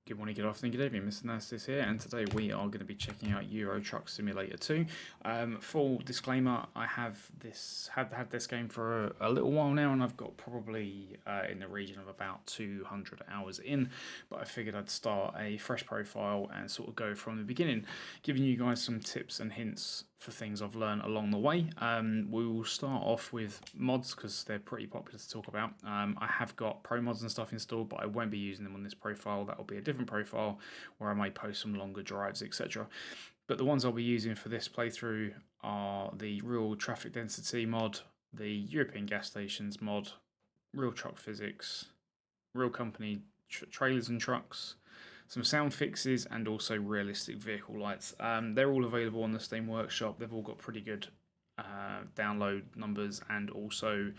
Good morning, good afternoon, good evening, Mr. Nastis here, and today we are going to be checking out Euro Truck Simulator 2. Full disclaimer, I have had this game for a little while now, and I've got probably in the region of about 200 hours in, but I figured I'd start a fresh profile and sort of go from the beginning, giving you guys some tips and hints for things I've learned along the way. We will start off with mods because they're pretty popular to talk about. I have got pro mods and stuff installed, but I won't be using them on this profile. That will be a different profile where I may post some longer drives, etc. But the ones I'll be using for this playthrough are the real traffic density mod, the European gas stations mod, real truck physics, real company trailers and trucks, some sound fixes, and also realistic vehicle lights. They're all available on the Steam Workshop. They've all got pretty good download numbers and also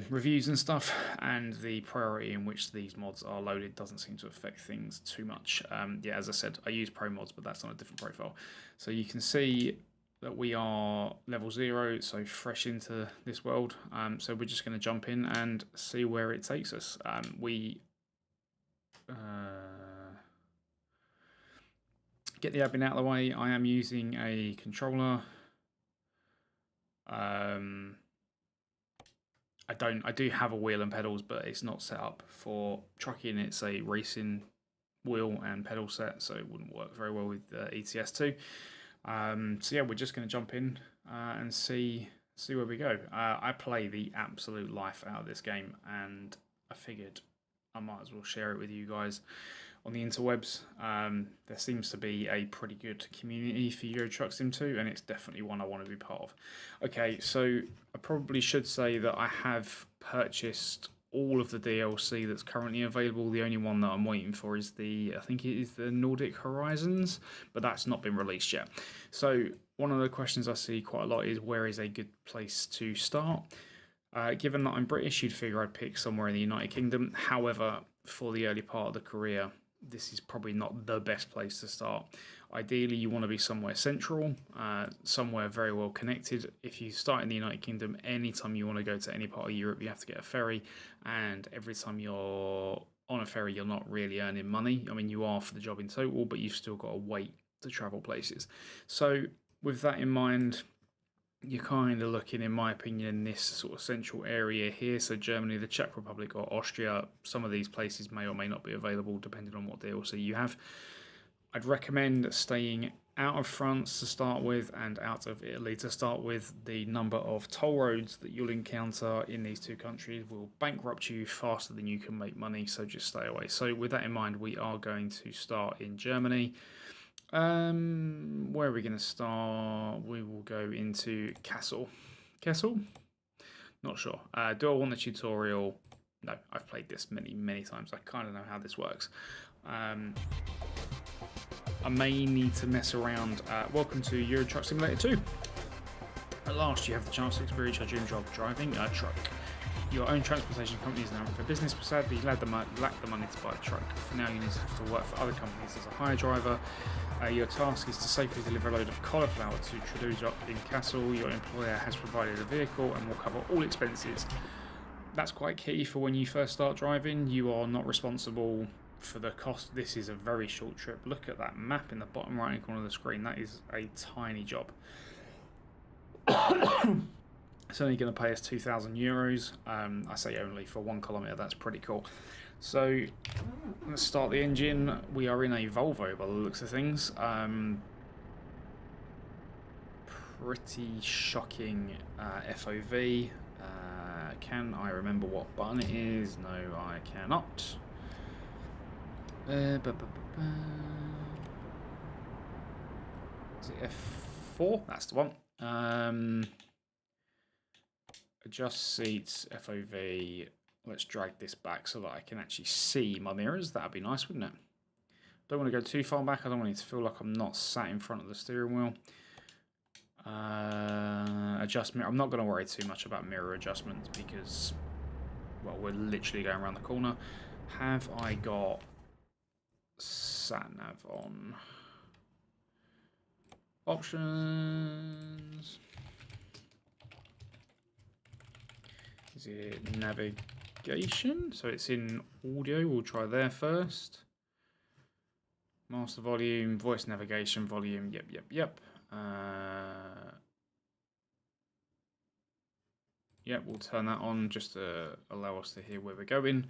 reviews and stuff, and the priority in which these mods are loaded doesn't seem to affect things too much. Yeah, as I said, I use pro mods, but that's on a different profile. So you can see that we are level 0, so fresh into this world. So we're just going to jump in and see where it takes us. Get the admin out of the way. I am using a controller. I do have a wheel and pedals, but it's not set up for trucking. It's a racing wheel and pedal set, so it wouldn't work very well with ETS2. So yeah, we're just going to jump in and see where we go. I play the absolute life out of this game, and I figured I might as well share it with you guys on the interwebs. There seems to be a pretty good community for Euro Truck Sim 2, and it's definitely one I want to be part of. Okay, so I probably should say that I have purchased all of the DLC that's currently available. The only one that I'm waiting for is I think it is the Nordic Horizons, but that's not been released yet. So one of the questions I see quite a lot is, where is a good place to start? Given that I'm British, you'd figure I'd pick somewhere in the United Kingdom. However, for the early part of the career, this is probably not the best place to start. Ideally, you want to be somewhere central, somewhere very well connected. If you start in the United Kingdom, anytime you want to go to any part of Europe, you have to get a ferry, and every time you're on a ferry, you're not really earning money. I mean, you are for the job in total, but you've still got to wait to travel places. So with that in mind, you're kind of looking, in my opinion, in this sort of central area here. So Germany, the Czech Republic, or Austria. Some of these places may or may not be available depending on what DLC you have. I'd recommend staying out of France to start with and out of Italy to start with. The number of toll roads that you'll encounter in these two countries will bankrupt you faster than you can make money, so just stay away. So with that in mind, we are going to start in Germany. Where are we going to start? We will go into Kassel. Kassel? Not sure. Do I want the tutorial? No, I've played this many times. I kind of know how this works. I may need to mess around. Welcome to Euro Truck Simulator 2. At last, you have the chance to experience your dream job, driving a truck. Your own transportation company is now for business, but sadly you lack the money to buy a truck. For now, you need to work for other companies as a hire driver. Your task is to safely deliver a load of cauliflower to Traduja in Kassel. Your employer has provided a vehicle and will cover all expenses. That's quite key for when you first start driving. You are not responsible for the cost. This is a very short trip. Look at that map in the bottom right hand corner of the screen. That is a tiny job. It's only going to pay us €2,000. I say only for 1 kilometre. That's pretty cool. So let's start the engine. We are in a Volvo by the looks of things. Pretty shocking FOV. Can I remember what button it is? No, I cannot. Is it F4? That's the one. Adjust seats, FOV. Let's drag this back so that I can actually see my mirrors. That'd be nice, wouldn't it? Don't want to go too far back. I don't want it to feel like I'm not sat in front of the steering wheel. Adjust mirror. I'm not going to worry too much about mirror adjustments because, well, we're literally going around the corner. Have I got sat nav on? Options. Is it navigation? So it's in audio. We'll try there first. Master volume, voice navigation volume, yep. Yep, we'll turn that on just to allow us to hear where we're going.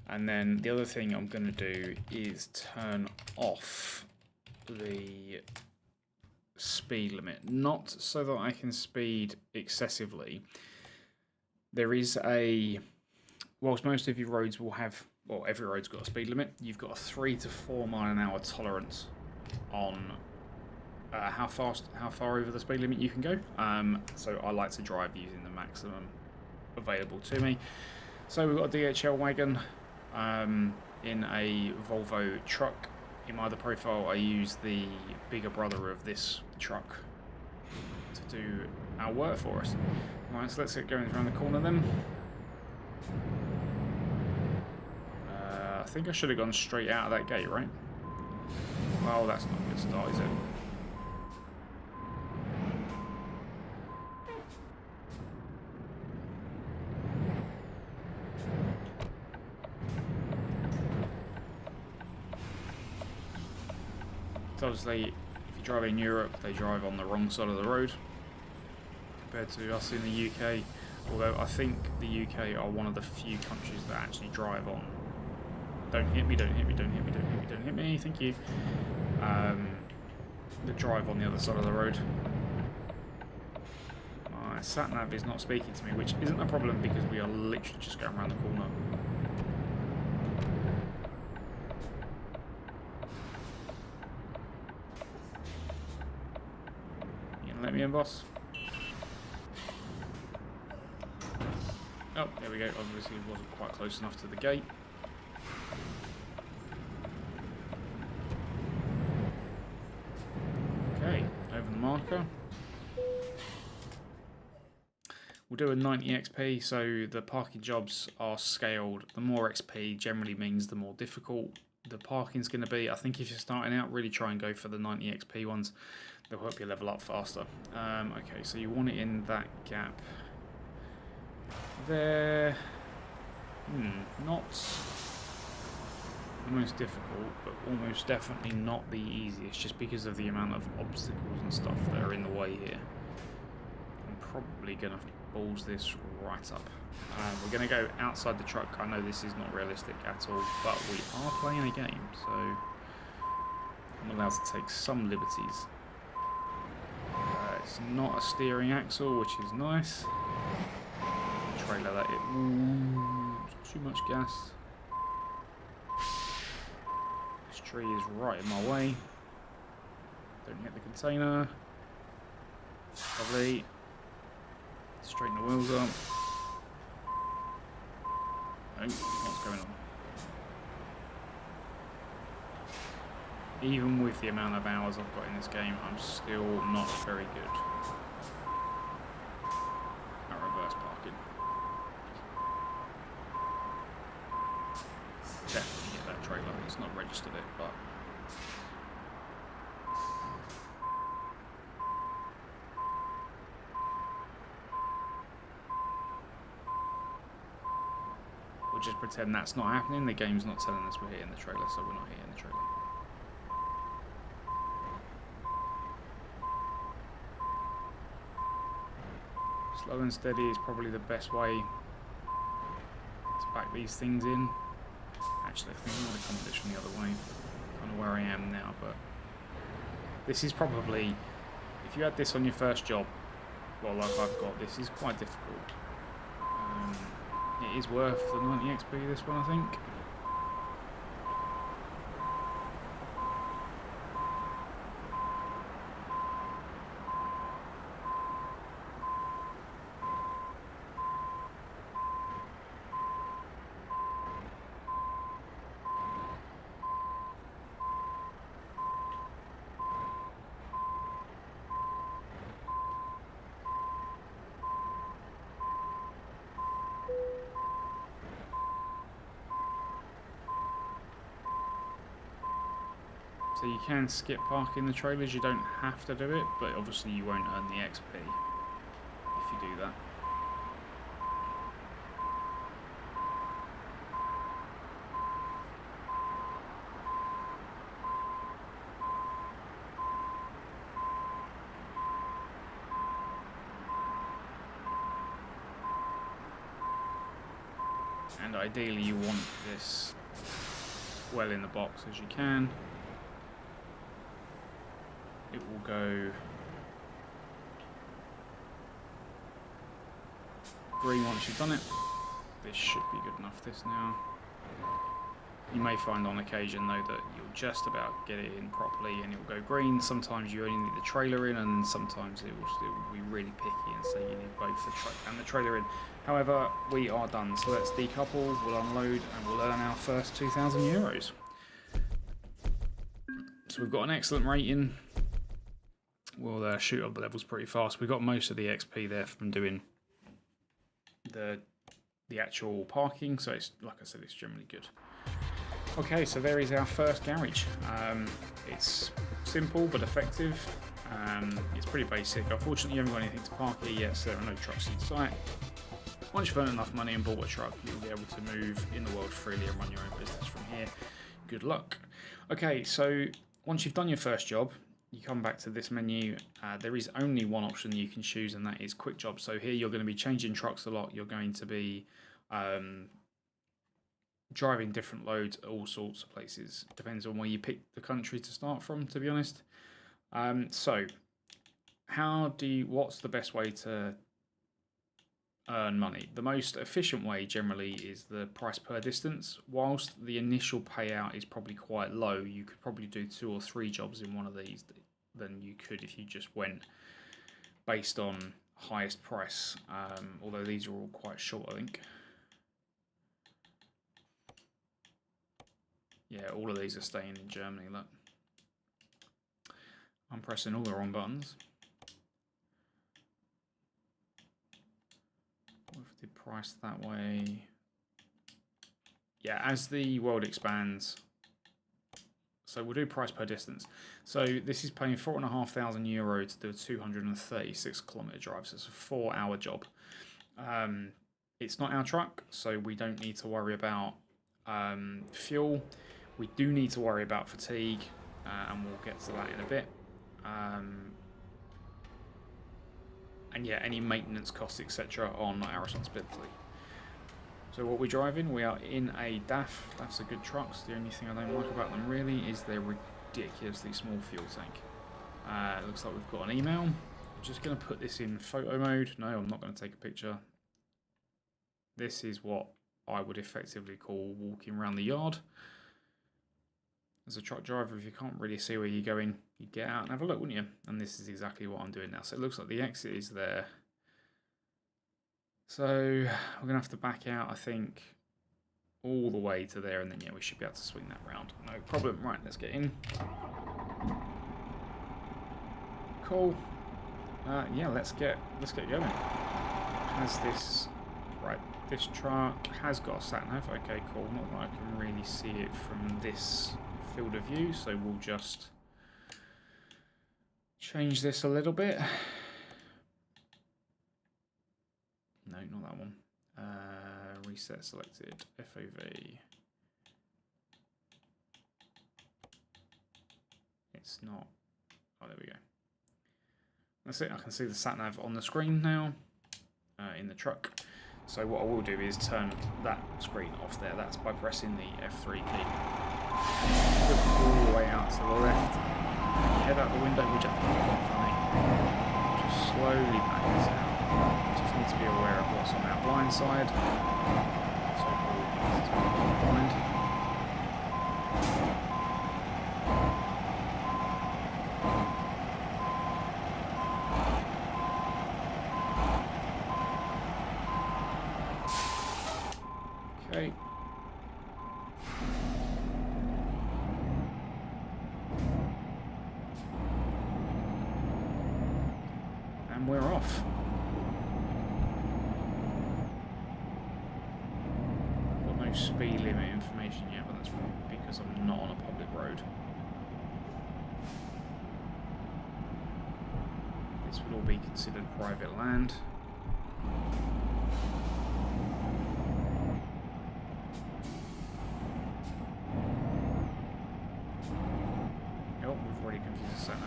And then the other thing I'm going to do is turn off the speed limit. Not so that I can speed excessively. There is whilst most of your roads will have, well, every road's got a speed limit, you've got a 3 to 4 mile an hour tolerance on how far over the speed limit you can go. So I like to drive using the maximum available to me. So we've got a DHL wagon in a Volvo truck. In my other profile, I use the bigger brother of this truck to do our work for us. Right, so let's get going around the corner then. I think I should have gone straight out of that gate, right? Well, that's not a good start, is it? So obviously, if you drive in Europe, they drive on the wrong side of the road compared to us in the UK. Although I think the UK are one of the few countries that actually drive on. Don't hit me, don't hit me, don't hit me, don't hit me, don't hit me, thank you. The drive on the other side of the road. My sat-nav is not speaking to me, which isn't a problem because we are literally just going around the corner. You gonna let me in, boss? Oh, there we go. Obviously it wasn't quite close enough to the gate. Okay, over the marker. We'll do a 90 XP, so the parking jobs are scaled. The more XP generally means the more difficult the parking's going to be. I think if you're starting out, really try and go for the 90 XP ones. They'll help you level up faster. Okay, so you want it in that gap there. Not the most difficult, but almost definitely not the easiest, just because of the amount of obstacles and stuff that are in the way here. I'm probably going to balls this right up. We're going to go outside the truck. I know this is not realistic at all, but we are playing a game, so I'm allowed to take some liberties. It's not a steering axle, which is nice. Trailer that it. Too much gas. This tree is right in my way. Don't hit the container. Lovely. Straighten the wheels up. Oh, what's going on? Even with the amount of hours I've got in this game, I'm still not very good at reverse parking. Definitely get that trailer. It's not registered it, but we'll just pretend that's not happening. The game's not telling us we're hitting the trailer, so we're not hitting the trailer. Slow and steady is probably the best way to back these things in. Actually, I think I want to come at this from the other way. Kind of where I am now, but this is probably, if you had this on your first job, well, like I've got, this is quite difficult. It is worth the 90 XP, this one, I think. So you can skip parking the trailers, you don't have to do it, but obviously you won't earn the XP if you do that. and ideally you want this well in the box as you can. It will go green once you've done it. This should be good enough, this now. You may find on occasion though that you'll just about get it in properly and it will go green. Sometimes you only need the trailer in, and sometimes it will be really picky and say you need both the truck and the trailer in. However, we are done, so let's decouple, we'll unload, and we'll earn our first 2,000 euros. So we've got an excellent rating. We'll shoot up the levels pretty fast. We got most of the XP there from doing the actual parking, so it's, like I said, it's generally good. Okay, so there is our first garage. It's simple but effective. It's pretty basic. Unfortunately, you haven't got anything to park here yet, so there are no trucks in sight. Once you've earned enough money and bought a truck, you'll be able to move in the world freely and run your own business from here. Good luck. Okay, so once you've done your first job, you come back to this menu. There is only one option you can choose, and that is quick job. So here you're going to be changing trucks a lot. You're going to be driving different loads at all sorts of places. Depends on where you pick the country to start from, to be honest. So what's the best way to earn money? The most efficient way generally is the price per distance. Whilst the initial payout is probably quite low, you could probably do 2 or 3 jobs in one of these than you could if you just went based on highest price, although these are all quite short, I think. Yeah, all of these are staying in Germany. Look, I'm pressing all the wrong buttons. What if they price that way? Yeah, as the world expands, so we'll do price per distance. So this is paying 4,500 euro to do a 236 kilometer drive. So it's a 4-hour job. It's not our truck, so we don't need to worry about fuel. We do need to worry about fatigue, and we'll get to that in a bit. And yeah, any maintenance costs, etc., are not our responsibility. So what we're driving, we are in a DAF. DAFs are good trucks. The only thing I don't like about them really is their ridiculously small fuel tank. It looks like we've got an email. I'm just going to put this in photo mode. No, I'm not going to take a picture. This is what I would effectively call walking around the yard. As a truck driver, if you can't really see where you're going, you'd get out and have a look, wouldn't you? And this is exactly what I'm doing now. So it looks like the exit is there. So we're going to have to back out, I think, all the way to there, and then yeah, we should be able to swing that round. No problem. Right, let's get in. Cool. Yeah, let's get going. Has this... Right, this truck has got a sat-nav. Okay, cool. Not that I can really see it from this field of view, so we'll just change this a little bit. No, not that one. Reset selected. FOV. It's not. Oh, there we go. That's it. I can see the sat-nav on the screen now in the truck. So what I will do is turn that screen off there. That's by pressing the F3 key. Look all the way out to the left. Head out the window, which I think is quite funny. Just slowly back this out. Just need to be aware of what's on our blind side. So cool. Blind. Okay. And we're off. Got no speed limit information yet, but that's because I'm not on a public road. This would all be considered private land.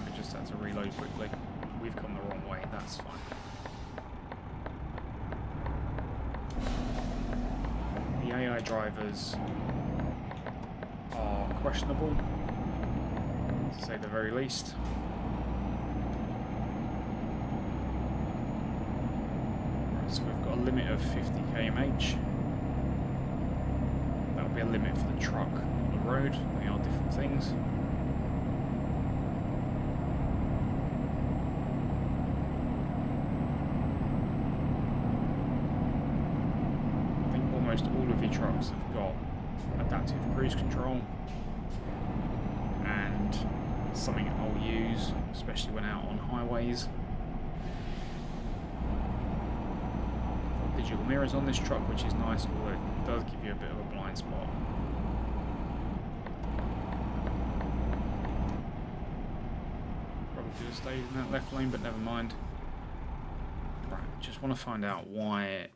We just had to reload quickly. We've come the wrong way, that's fine. The AI high drivers are questionable, to say the very least. Right, so we've got a limit of 50 km/h. That'll be a limit for the truck, not the road. They are different things. Almost all of your trucks have got adaptive cruise control, and something I'll use, especially when out on highways. Got digital mirrors on this truck, which is nice, although it does give you a bit of a blind spot. Probably could have stayed in that left lane, but never mind. Right, just want to find out why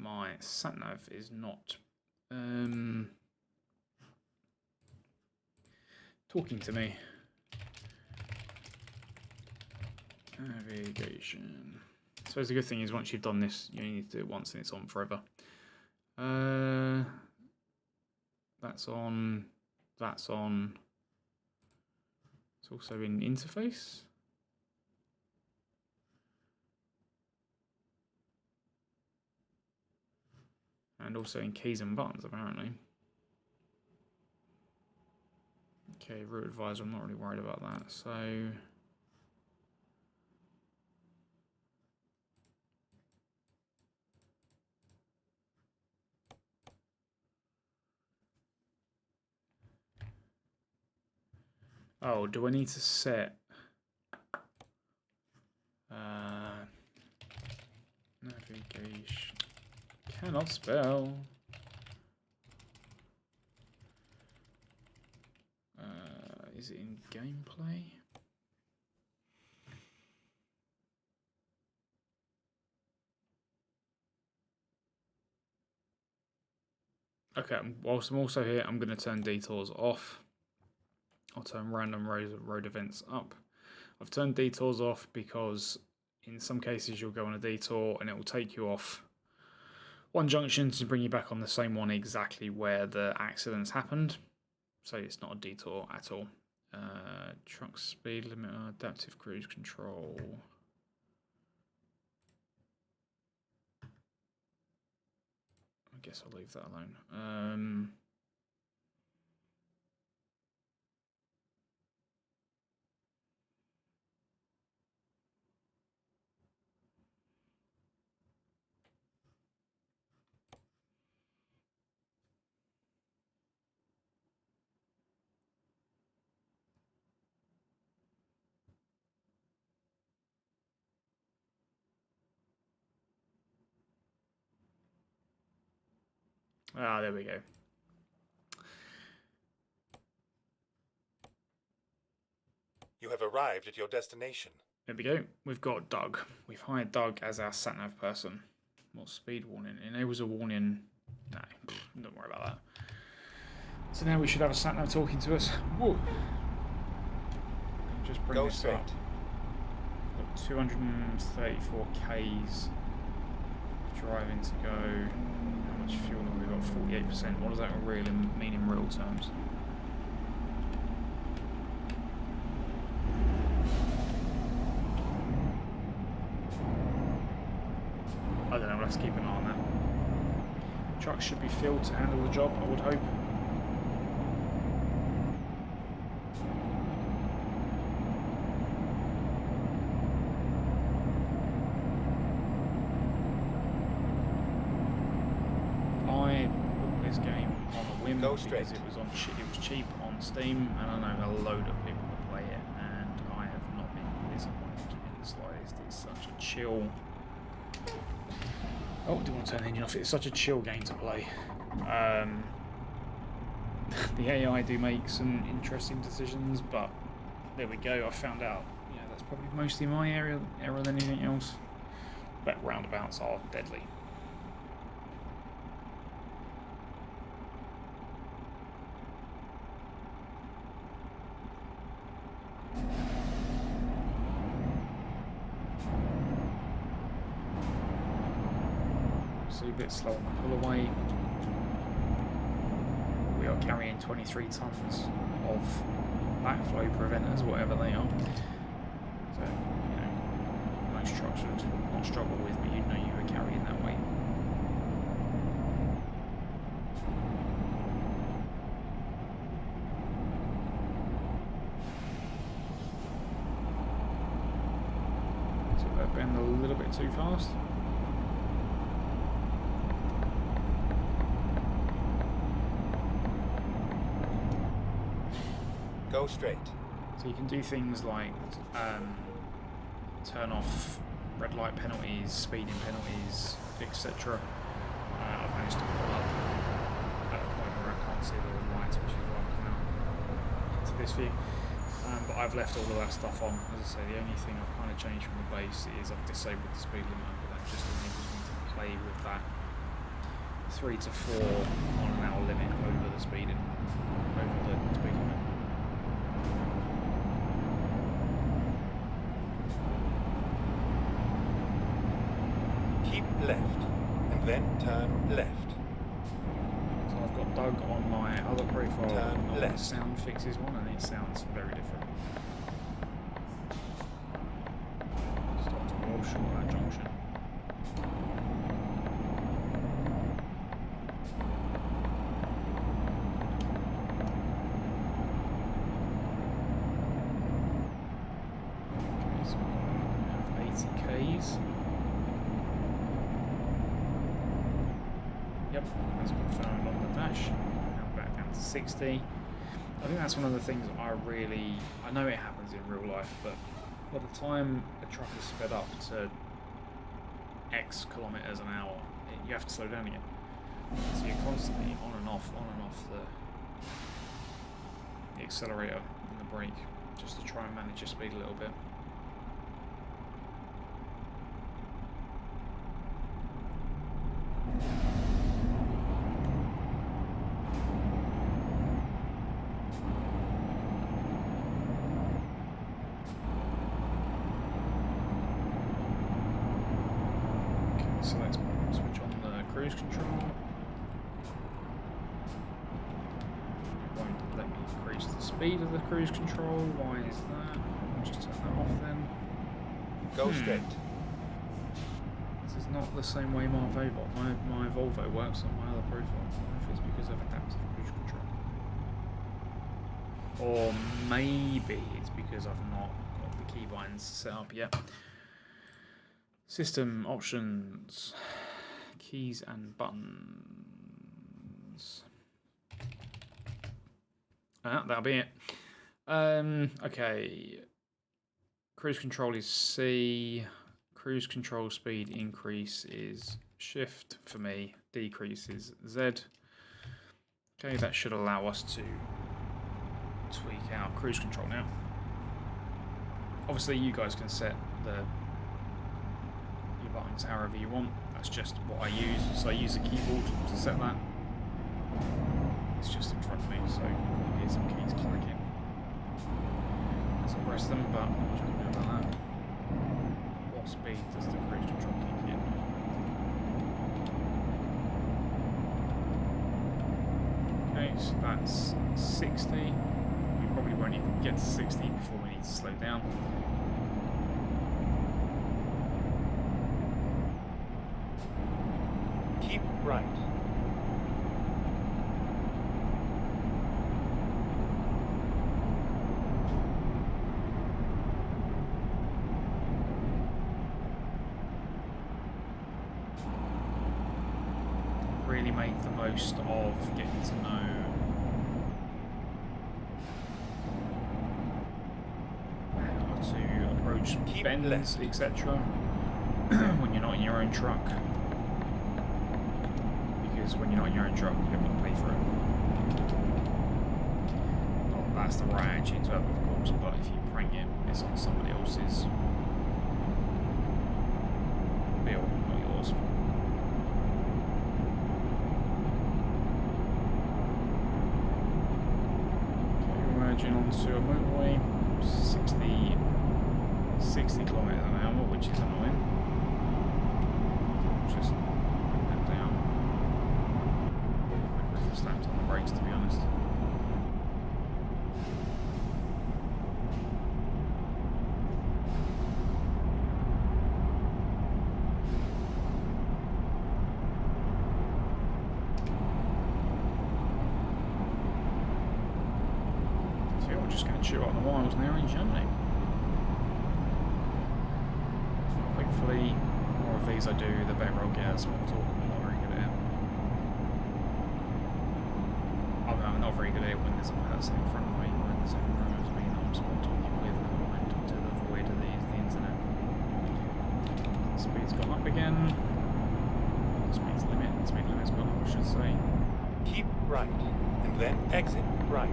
my sat-nav is not talking to me. Navigation. I suppose the good thing is once you've done this, you only need to do it once and it's on forever. That's on. That's on. It's also in interface. And also in keys and buttons, apparently. Okay, route advisor, I'm not really worried about that. So, oh, do I need to set navigation? Cannot spell. Is it in gameplay? Okay, whilst I'm also here, I'm going to turn detours off. I'll turn random road events up. I've turned detours off because in some cases you'll go on a detour and it will take you off one junction to bring you back on the same one exactly where the accidents happened. So it's not a detour at all. Truck speed limiter, adaptive cruise control. I guess I'll leave that alone. Ah, there we go. You have arrived at your destination. There we go. We've got Doug. We've hired Doug as our sat-nav person. What speed warning? Enables a warning. No, don't worry about that. So now we should have a sat-nav talking to us. Whoa. Just bring this up. We've got 234 Ks driving to go. How much fuel have we got? 48%. What does that really mean in real terms? I don't know, let's keep an eye on that. Trucks should be filled to handle the job, I would hope. I bought this game on a whim because it was cheap on Steam, and I know a load of people that play it, and I have not been disappointed in the slightest. It's such a chill. Oh, didn't want to turn the engine off. It's such a chill game to play. The AI do make some interesting decisions, but there we go. I found out, yeah, that's probably mostly my error than anything else. But roundabouts are deadly. A bit slow on the pull away. carrying 23 tons of backflow preventers, whatever they are. So, you know, most trucks would not struggle with, but you'd know you were carrying that weight. Took that bend a little bit too fast. Go straight. So you can do things like turn off red light penalties, speeding penalties, etc. I've managed to pull up at a point where I can't see the lights, which is why I've come out into this view. But I've left all of that stuff on. As I say, the only thing I've kind of changed from the base is I've disabled the speed limit, but that just enables me to play with that 3 to 4 mile/hour limit over the speed limit. Keep left, and then turn left. So I've got Doug on my other profile Turn on left. the sound fixes one, and it sounds very different. Stopped well short of that junction. Okay, so we have 80 Ks. Yep, that's confirmed on the dash. Now back down to 60. I think that's one of the things I know it happens in real life, but by the time a truck is sped up to X kilometers an hour, you have to slow down again. So you're constantly on and off the accelerator and the brake, just to try and manage your speed a little bit. So let's switch on the cruise control. It won't let me increase the speed of the cruise control. Why is that? I'll just turn that off then. Go straight. This is not the same way my Volvo works on my other profile. I don't know if it's because of adaptive cruise control. Or maybe it's because I've not got the keybinds set up yet. System options, keys and buttons. That'll be it. Okay. Cruise control is C. Cruise control speed increase is shift for me. Decrease is Z. Okay, that should allow us to tweak out cruise control now. Obviously, you guys can set your buttons however you want. That's just what I use. So I use a keyboard to set that. It's just in front of me, so here's some keys clicking. Let's press them, but I'm not going to do about that. What speed does the cruise control kick in? Okay, so that's 60. We probably won't even get to 60 before we need to slow down. Keep right. Really make the most of getting to know how to approach Keep bends, left. etc. when you're not in your own truck. Because when you're not in your own truck, you haven't got to pay for it. Not that that's the right attitude to have, of course, but if you prank it, it's on somebody else's bill, not yours. Merging onto a motorway, 60 kilometers an hour, which is annoying. Just bring that down. Quickly slapped on the brakes, to be honest. So yeah, we're just going to chew out the miles now in Germany. Hopefully, the more of these I do, the better I'll get at small talk. I'm not very good at it. I'm not very good at it when there's a person in front of me or in the same room as me that I'm small talking with. I want to avoid the internet. Speed's gone up again. Speed limit's gone up, I should say. Keep right, and then exit right.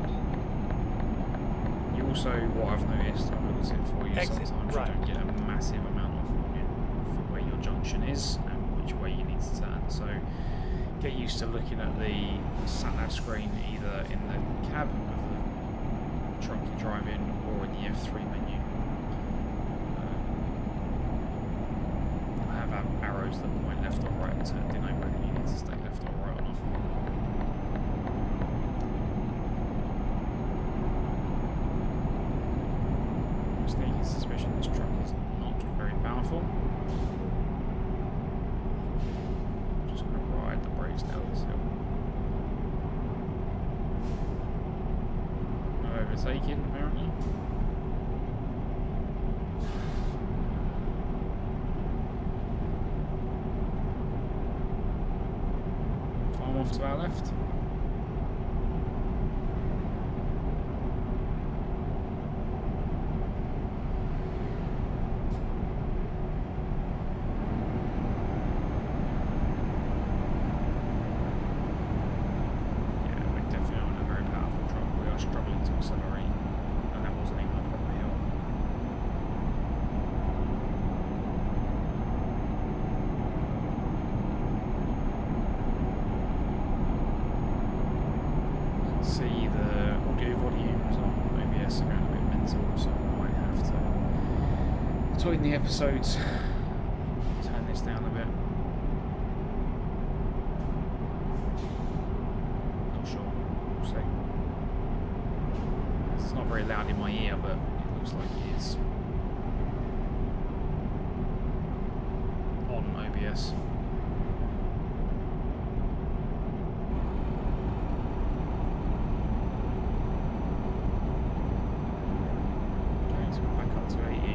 You also, what I've noticed, I've looked at it for you, Exit sometimes right. you don't get a massive amount of warning for where your junction is and which way you need to turn. So get used to looking at the sat-nav screen either in the cab of the truck you're driving or in the F3 menu. You'll have arrows that point left or right to denote whether you need to stay left or right or not. Sneaky suspicion this truck is not very powerful. Just going to ride the brakes down this hill. No overtaking, apparently. Farm off to our left. See the audio volumes on OBS are going a bit mental, so I might have to tighten the episodes, turn this down a bit. Not sure, we'll see. It's not very loud in my ear, but it looks like it is on OBS.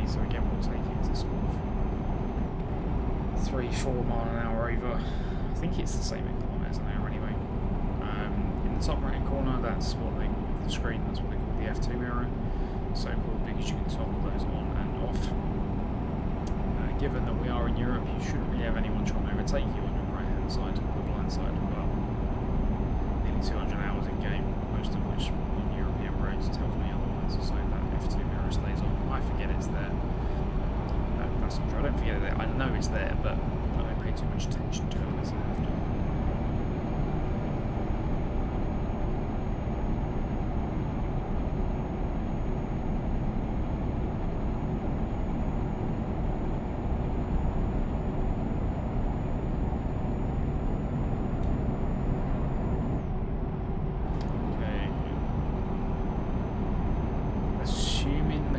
So again, we'll take it to sort of 3-4 mile an hour over. I think it's the same in kilometers an hour anyway. In the top right hand corner, that's what they the screen. That's what they call the F2 mirror. So called because you can toggle those on and off. Given that we are in Europe, you shouldn't really have anyone trying to overtake you on your right hand side, the blind side. But nearly 200 hours in game, most of which on European roads tells me otherwise. So that F2 mirror stays on. I forget it's there. That's not true. I don't forget it there. I know it's there, but I don't pay too much attention to it unless I have to.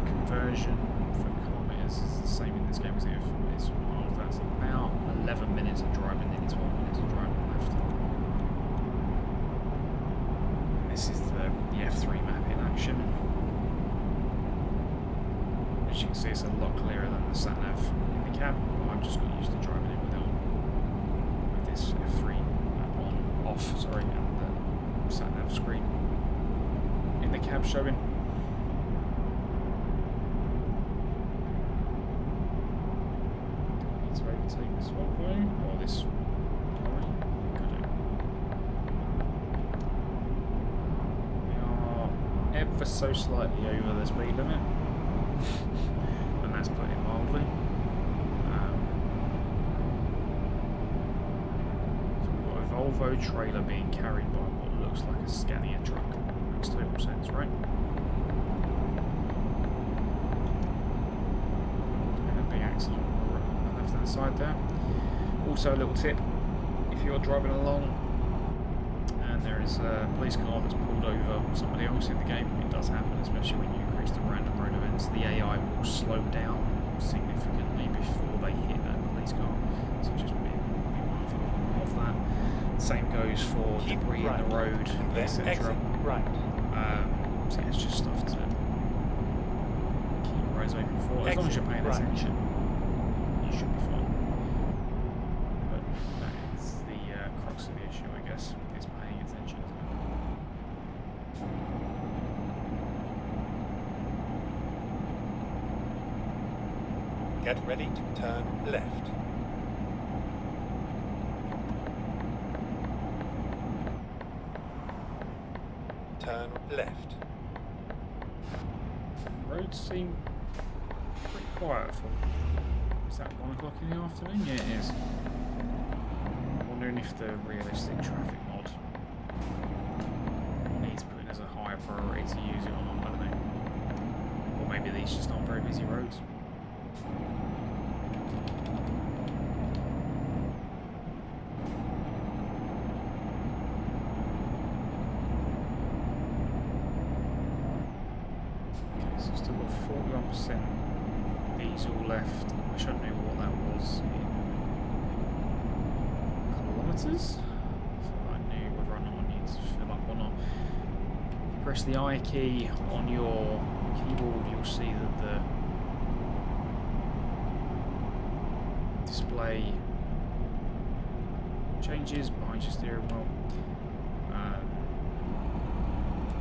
Conversion for kilometres is the same in this game as it is for miles. That's about 11 minutes of driving, nearly 12 minutes of driving left. And this is the F3 map in action. As you can see, it's a lot clearer than the sat-nav in the cab. I've just got used to driving it with this F3 map off, and the sat-nav screen in the cab showing. Take this Volvo or this lorry. I think I do. We are ever so slightly over the speed limit, and that's putting it mildly. So we've got a Volvo trailer being carried by what looks like a Scania truck. Makes total sense, right? And a big accident left hand side there. Also a little tip, if you're driving along and there is a police car that's pulled over somebody else in the game, it does happen, especially when you increase the random road events, the AI will slow down significantly before they hit that police car, so just be mindful of that. Same goes for debris in the road, etc. Right. So yeah, it's just stuff to as long as you're Exit paying right. attention, you should be fine. But that is the crux of the issue, I guess, is paying attention, isn't it? Get ready to turn left. Turn left. Roads seem pretty quiet for... Is that 1 o'clock in the afternoon? Yeah, it is. I'm wondering if the realistic traffic mod needs putting as a higher priority to use it or not, I don't know. Or maybe these just aren't very busy roads. So still got 41% diesel left. I wish I knew what that was in kilometres, so I knew whether or not I need to fill up or not. If you press the I key on your keyboard, you'll see that the display changes behind your steering wheel.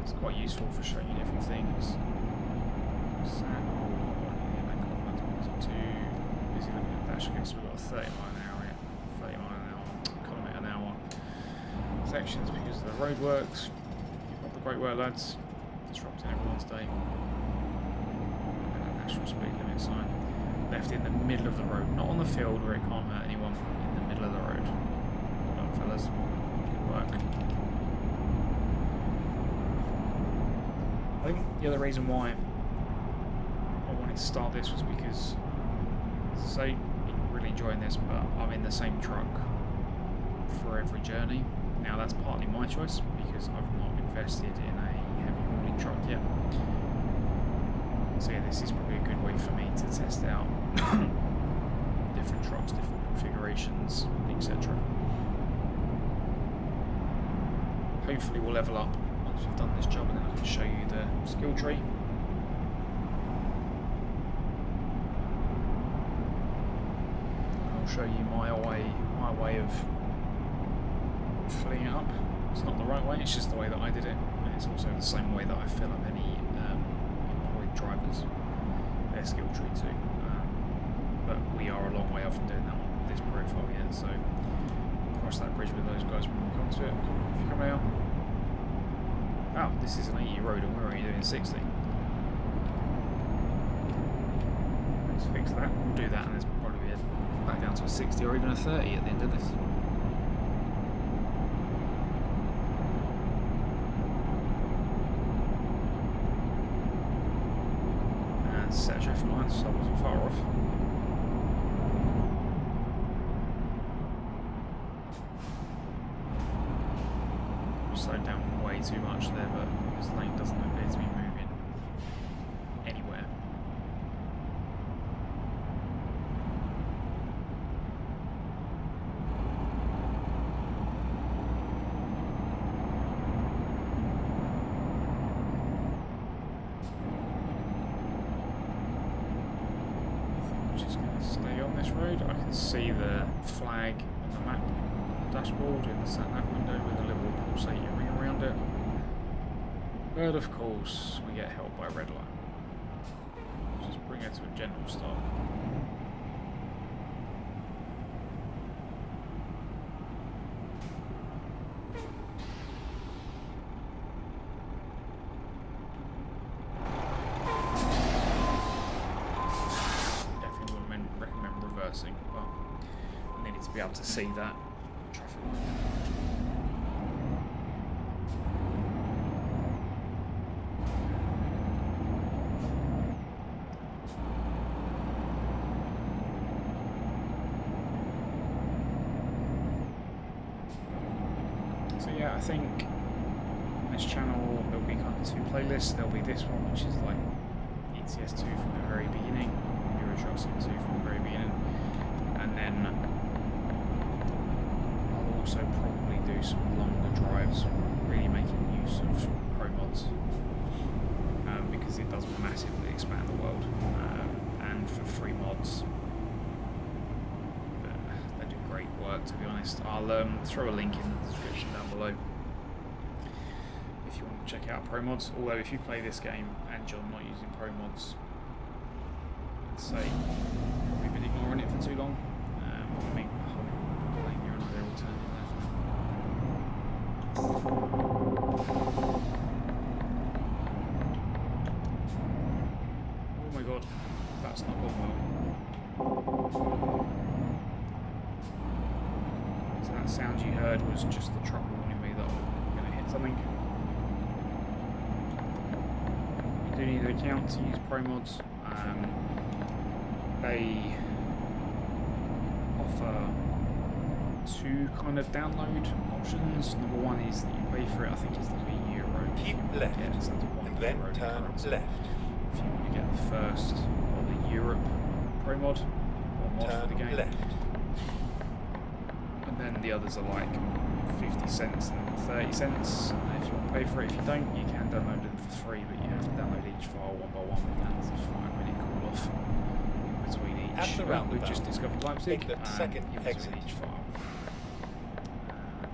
It's quite useful for showing you different things. Too busy looking at the dash. Okay, so we've got a 30 mile an hour, 30 mile an hour, kilometre an hour sections because of the roadworks. Keep up the great work, lads. Disrupting everyone's day. And a national speed limit sign left in the middle of the road, not on the field where it can't hurt anyone. In the middle of the road. Well done, fellas. Good work. I think the other reason why I wanted to start this was because, as I say, I'm really enjoying this, but I'm in the same truck for every journey. Now that's partly my choice because I've not invested in a heavy hauling truck yet. So yeah, this is probably a good way for me to test out different trucks, different configurations, etc. Hopefully we'll level up once we've done this job, and then I can show you the skill tree. I'll show you my way of filling it up. It's not the right way, it's just the way that I did it, and it's also the same way that I fill up any employed drivers, their skill tree too. But we are a long way off from doing that on this profile yet, so cross that bridge with those guys when we come to it. If you come out. Oh, this is an 80 road and we're already doing 60. Let's fix that. We'll do that, and there's probably back down to a 60 or even a 30 at the end of this. And set a traffic line, so I wasn't far off. Slowed down way too much there, but this lane doesn't appear to be moving anywhere. I'm just going to stay on this road. I can see the flag on the map on the dashboard in the sat-nav window with a little pulsating ring around it. But of course, we get help by red light. Just bring it to a gentle stop. Definitely wouldn't recommend reversing, but I needed to be able to see that traffic light. Yeah, I think on this channel there'll be kind of two playlists. There'll be this one, which is like ETS2 from the very beginning, Euro Truck Sim 2 from the very beginning, and then I'll also probably do some longer drives, really making use of pro mods, because it does massively expand the world. And for free mods. But they do great work, to be honest. I'll throw a link in the description down below if you want to check out pro mods. Although if you play this game and you're not using pro mods, I'd say you've been ignoring it for too long. I mean, playing here and they're all turning left. Oh my god, that's not going well. So that sound you heard was just the truck warning me that I'm going to hit something. You do need an account to use pro mods. They offer two kind of download options. Number one is that you pay for it, I think it's like €1. Keep left, and then turn left. If you want to get the first or the Europe pro mod or mod for the game. Left. And then the others are like 50 cents and 30 cents. If you want to pay for it, if you don't, you can download them for free, but you have to download each file one by one, and there's a 5-minute call off between each. At the roundabout, we've just discovered Leipzig, take the second exit. each file.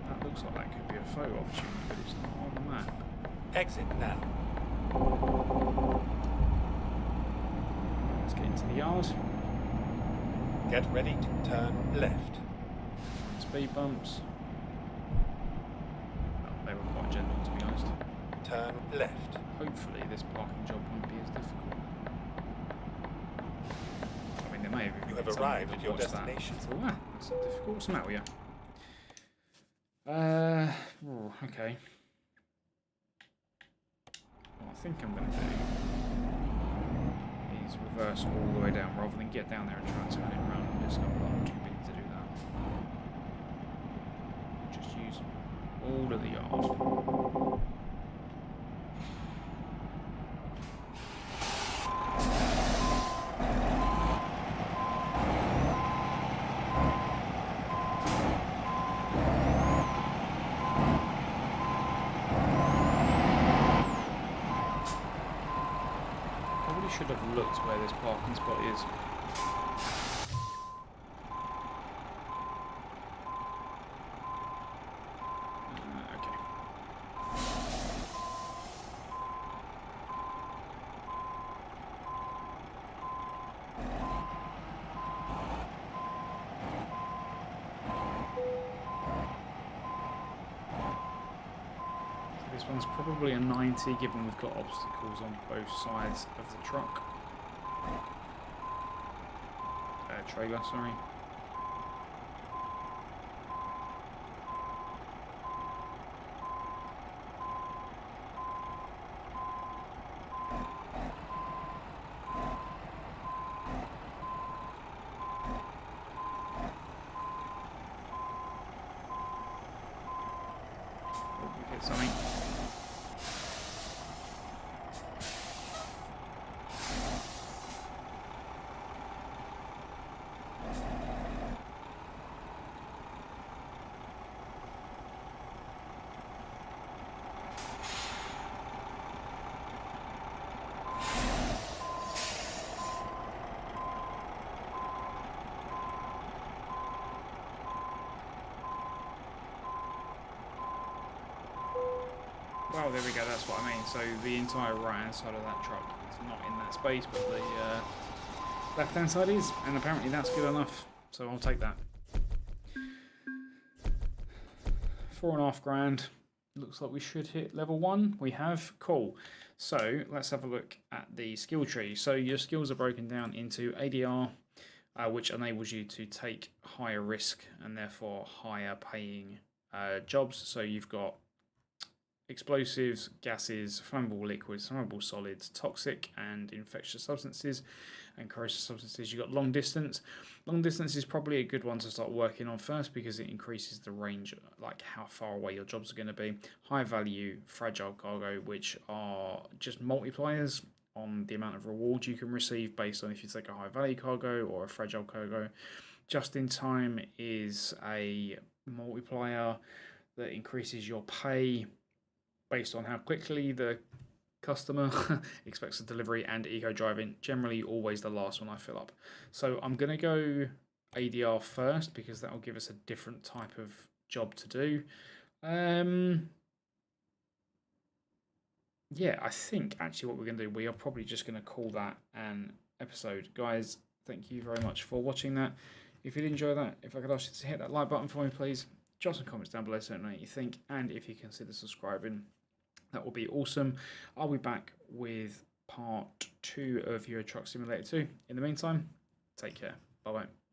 That looks like that could be a photo opportunity, but it's not on the map. Exit now. Let's get into the yard. Get ready to turn left. Speed bumps. Well, they were quite gentle, to be honest. Turn left. Hopefully this parking job won't be as difficult. I mean, they may have even You have been arrived something at your that watched that. destination. So, that's not difficult. What's the matter with you? Okay. What I think I'm going to do is reverse all the way down rather than get down there and try and turn it around and discover that I'm too big to do that. Just use all of the yard. Should have looked where this parking spot is. Okay. This one's probably a 90, given we've got obstacles on both sides of the truck. Trailer, sorry. Oh, we hit something. Well, there we go, that's what I mean. So the entire right-hand side of that truck is not in that space, but the left-hand side is, and apparently that's good enough, so I'll take that. $4,500. Looks like we should hit level 1. We have. Cool. So let's have a look at the skill tree. So your skills are broken down into ADR, which enables you to take higher risk and therefore higher paying jobs. So you've got explosives, gases, flammable liquids, flammable solids, toxic and infectious substances, and corrosive substances. You've got long distance. Long distance is probably a good one to start working on first because it increases the range, like how far away your jobs are going to be. High value, fragile cargo, which are just multipliers on the amount of reward you can receive based on if you take a high value cargo or a fragile cargo. Just in time is a multiplier that increases your pay based on how quickly the customer expects a delivery and eco driving. Generally always the last one I fill up. So I'm going to go ADR first because that will give us a different type of job to do. Yeah, I think actually what we're going to do, we are probably just going to call that an episode. Guys, thank you very much for watching that. If you did enjoy that, if I could ask you to hit that like button for me, please. Drop some comments down below so I know what you think. And if you consider subscribing, that will be awesome. I'll be back with part 2 of Euro Truck Simulator 2. In the meantime, take care. Bye-bye.